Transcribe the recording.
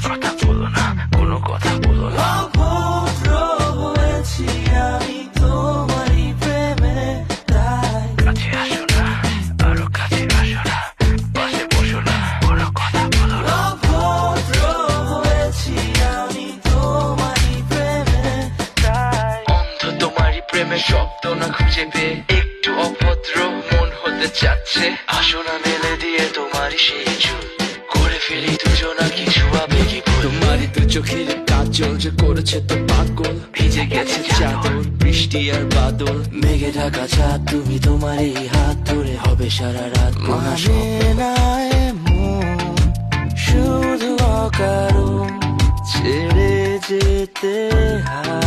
কথা বলো না, কোনো কথা বলো না। অভদ্র হয়েছি আমি তোমারই প্রেমে, তাই কাছে আসো না, আরো কাছে আসো না, পাশে বসো না, কোনো কথা বলো না। অভদ্র হয়েছি আমি তোমারই প্রেমে, তাই অন্ধ তোমারই প্রেমে শব্দ না খুঁজে পেয়ে একটু অভদ্র মন হতে চাচ্ছে। আসো না মেলে দিয়ে তোমারই সেই চুল, করে ফেলি দুজনা কিছু আবেগী ভুল। তোমারই তো চোখের কাজল যে করেছে তো পাগল, ভিজে গেছে চাদর বৃষ্টি আর বাদল, মেঘে ঢাকা চাঁদ তুমি তোমারই হাত ধরে হবে সারা রাত মহা মানে না এমন শুধু অকারণ ছেড়ে যেতে হয়।